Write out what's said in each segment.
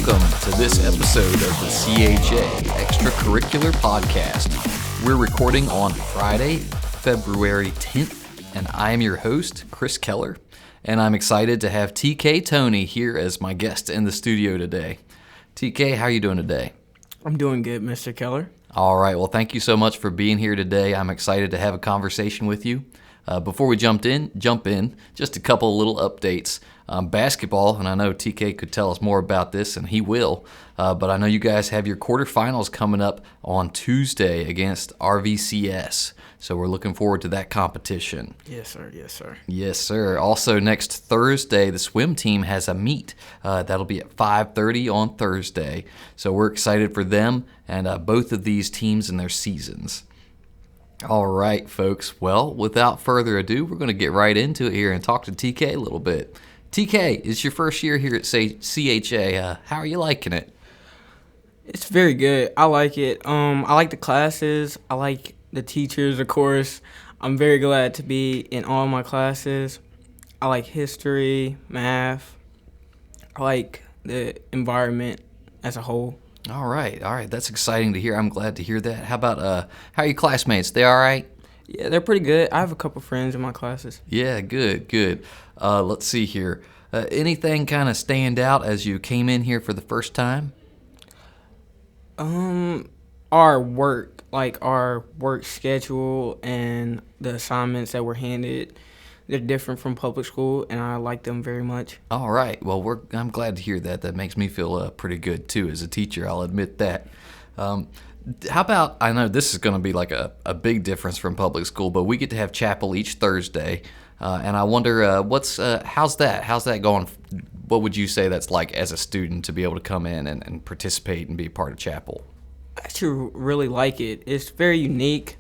welcome to this episode of the CHA Extracurricular Podcast. We're recording on Friday, February 10th, and I am your host, Chris Keller, and I'm excited to have TK Toney here as my guest in the studio today. TK, how are you doing today? I'm doing good, Mr. Keller. All right, well, thank you so much for being here today. I'm excited to have a conversation with you. Before we jump in, just a couple of little updates. Basketball, and I know TK could tell us more about this, and he will, but I know you guys have your quarterfinals coming up on Tuesday against RVCS, so we're looking forward to that competition. Yes, sir. Yes, sir. Yes, sir. Also, next Thursday, the swim team has a meet. That'll be at 5:30 on Thursday, so we're excited for them and both of these teams and their seasons. All right, folks. Well, without further ado, we're going to get right into it here and talk to TK a little bit. TK, it's your first year here at CHA. How are you liking it? It's very good. I like it. I like the classes. I like the teachers, of course. I'm very glad to be in all my classes. I like history, math. I like the environment as a whole. All right. That's exciting to hear. I'm glad to hear that. How about how are your classmates? They all right? Yeah, they're pretty good. I have a couple friends in my classes. Yeah, good. Let's see here. Anything kind of stand out as you came in here for the first time? Our work schedule and the assignments that were handed, they're different from public school, and I like them very much. All right. Well, I'm glad to hear that. That makes me feel pretty good, too, as a teacher. I'll admit that. How about, I know this is going to be like a big difference from public school, but we get to have chapel each Thursday, and I wonder how's that going? What would you say that's like as a student to be able to come in and participate and be part of chapel? I actually really like it. It's very unique.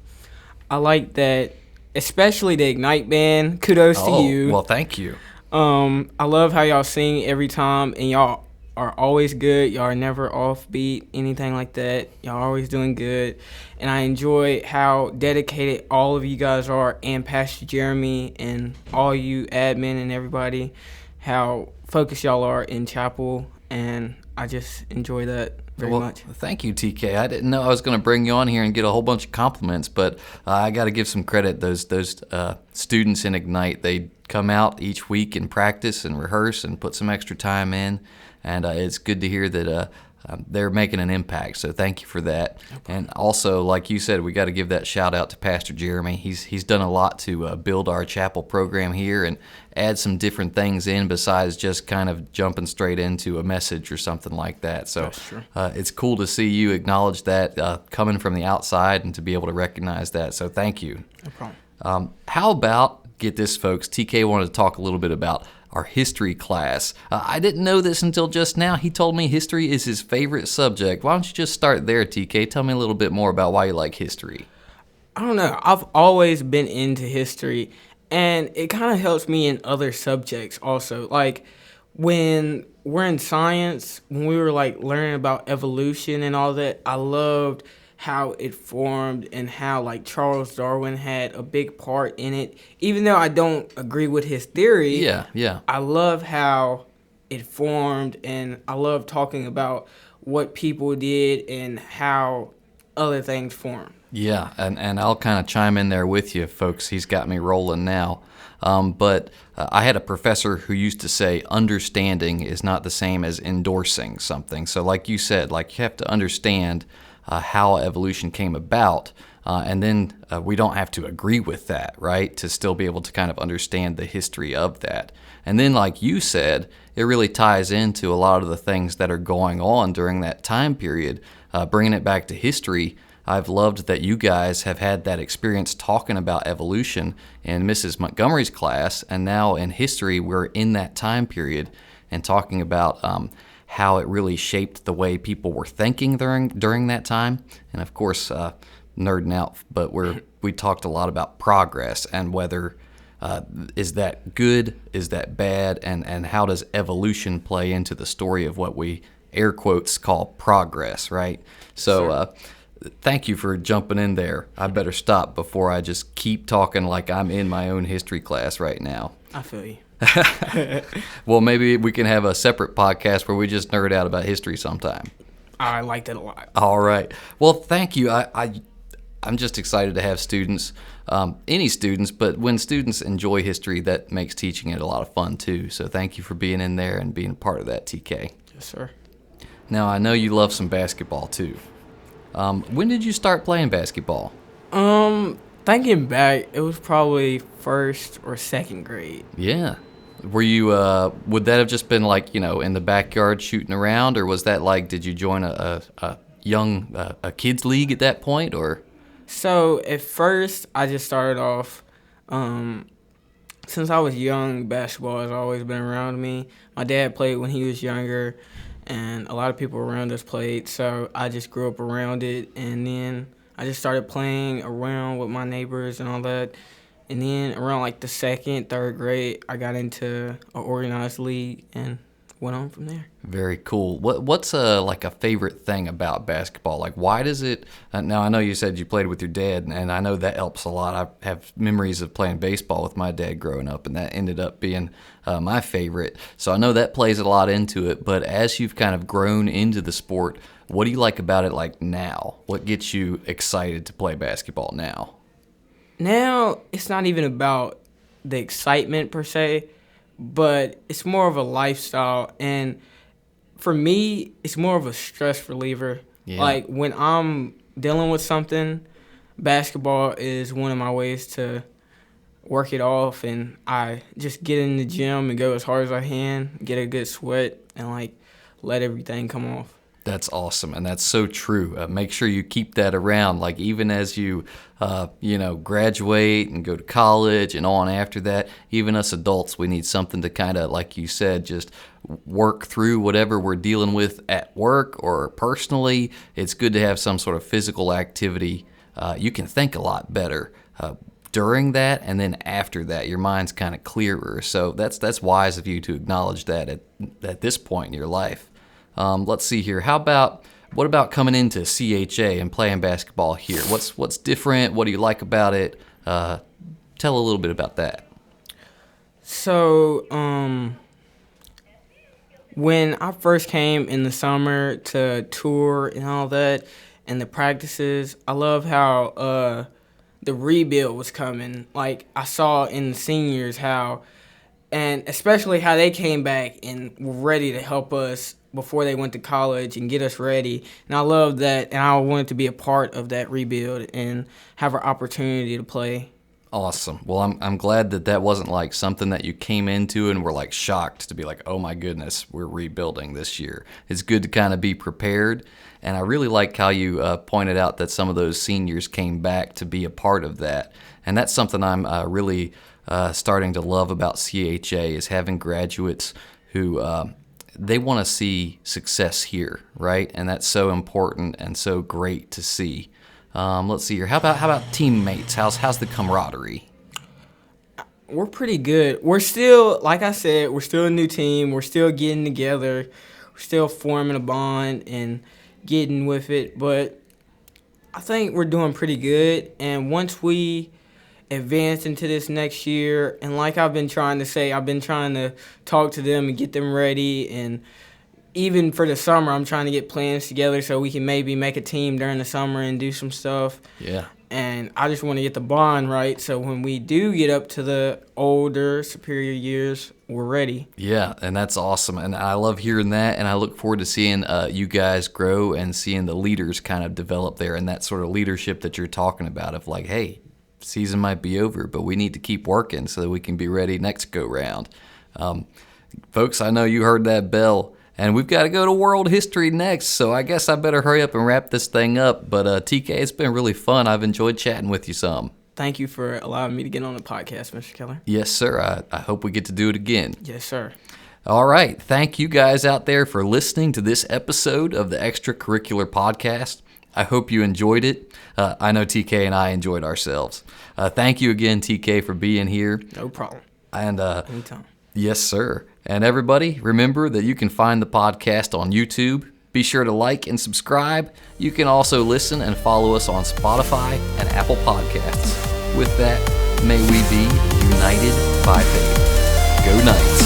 I like that, especially the Ignite Band. Kudos to you. Well, thank you. I love how y'all sing every time, and y'all are always good. Y'all are never offbeat, anything like that. Y'all are always doing good. And I enjoy how dedicated all of you guys are, and Pastor Jeremy and all you admin and everybody, how focused y'all are in chapel, and I just enjoy that very much. Thank you, TK. I didn't know I was going to bring you on here and get a whole bunch of compliments, but I got to give some credit. Those students in Ignite, they come out each week and practice and rehearse and put some extra time in, and it's good to hear that they're making an impact. So thank you for that. No and also, like you said, we got to give that shout out to Pastor Jeremy. He's done a lot to build our chapel program here and add some different things in besides just kind of jumping straight into a message or something like that. So it's cool to see you acknowledge that coming from the outside and to be able to recognize that. So thank you. No problem. How about, get this, folks, TK wanted to talk a little bit about our history class. I didn't know this until just now. He told me history is his favorite subject. Why don't you just start there, TK? Tell me a little bit more about why you like history. I don't know. I've always been into history, and it kind of helps me in other subjects also. Like when we're in science, when we were like learning about evolution and all that, I loved how it formed and how like Charles Darwin had a big part in it. Even though I don't agree with his theory, I love how it formed, and I love talking about what people did and how other things formed. Yeah, and I'll kind of chime in there with you, folks. He's got me rolling now. But I had a professor who used to say understanding is not the same as endorsing something. So like you said, like you have to understand how evolution came about, and then we don't have to agree with that, right, to still be able to kind of understand the history of that. And then, like you said, it really ties into a lot of the things that are going on during that time period. Bringing it back to history, I've loved that you guys have had that experience talking about evolution in Mrs. Montgomery's class, and now in history we're in that time period and talking about how it really shaped the way people were thinking during that time. And of course, nerding out, but we talked a lot about progress and whether is that good, is that bad, and how does evolution play into the story of what we air quotes call progress, right? So thank you for jumping in there. I better stop before I just keep talking like I'm in my own history class right now. I feel you. Well, maybe we can have a separate podcast where we just nerd out about history sometime. I like that a lot. All right. Well, thank you. I'm just excited to have students, any students, but when students enjoy history, that makes teaching it a lot of fun too. So thank you for being in there and being a part of that, TK. Yes, sir. Now, I know you love some basketball too. When did you start playing basketball? Thinking back, it was probably first or second grade. Yeah. Were you, would that have just been like, in the backyard shooting around, or was that like, did you join a young, a kids league at that point, or? So at first, I just started off, since I was young, basketball has always been around me. My dad played when he was younger, and a lot of people around us played, so I just grew up around it, and then I just started playing around with my neighbors and all that. And then around like the second, third grade, I got into an organized league and went on from there. Very cool. What's like a favorite thing about basketball? Like, why does it? Now I know you said you played with your dad, and I know that helps a lot. I have memories of playing baseball with my dad growing up, and that ended up being my favorite. So I know that plays a lot into it. But as you've kind of grown into the sport, what do you like about it? Like now, what gets you excited to play basketball now? Now, it's not even about the excitement per se, but it's more of a lifestyle. And for me, it's more of a stress reliever. Yeah. Like when I'm dealing with something, basketball is one of my ways to work it off. And I just get in the gym and go as hard as I can, get a good sweat, and like let everything come off. That's awesome, and that's so true. Make sure you keep that around, like even as you, graduate and go to college and on after that. Even us adults, we need something to kind of, like you said, just work through whatever we're dealing with at work or personally. It's good to have some sort of physical activity. You can think a lot better during that, and then after that, your mind's kind of clearer. So that's wise of you to acknowledge that at this point in your life. Let's see here. What about coming into CHA and playing basketball here? What's different? What do you like about it? Tell a little bit about that. So, when I first came in the summer to tour and all that, and the practices, I love how the rebuild was coming. Like, I saw in the seniors how, and especially how they came back and were ready to help us before they went to college and get us ready. And I love that, and I wanted to be a part of that rebuild and have an opportunity to play. Awesome. Well, I'm glad that wasn't like something that you came into and were like shocked to be like, oh my goodness, we're rebuilding this year. It's good to kind of be prepared. And I really like how you pointed out that some of those seniors came back to be a part of that. And that's something I'm really starting to love about CHA is having graduates who they want to see success here, right? And that's so important and so great to see. Let's see here. How about teammates? How's the camaraderie? We're pretty good. We're still, like I said, we're still a new team. We're still getting together. We're still forming a bond and getting with it. But I think we're doing pretty good. And once we advance into this next year, and like I've been trying to say, I've been trying to talk to them and get them ready, and even for the summer, I'm trying to get plans together so we can maybe make a team during the summer and do some stuff. Yeah. And I just want to get the bond right so when we do get up to the older, superior years, we're ready. Yeah, and that's awesome. And I love hearing that, and I look forward to seeing you guys grow and seeing the leaders kind of develop there and that sort of leadership that you're talking about of like, hey, season might be over, but we need to keep working so that we can be ready next go round. Folks, I know you heard that bell, and we've got to go to world history next, so I guess I better hurry up and wrap this thing up. But TK, it's been really fun. I've enjoyed chatting with you some. Thank you for allowing me to get on the podcast, Mr. Keller. Yes, sir. I hope we get to do it again. Yes, sir. All right. Thank you guys out there for listening to this episode of the Extracurricular Podcast. I hope you enjoyed it. I know TK and I enjoyed ourselves. Thank you again, TK, for being here. No problem. And anytime. Yes, sir. And everybody, remember that you can find the podcast on YouTube. Be sure to like and subscribe. You can also listen and follow us on Spotify and Apple Podcasts. With that, may we be united by faith. Go Knights.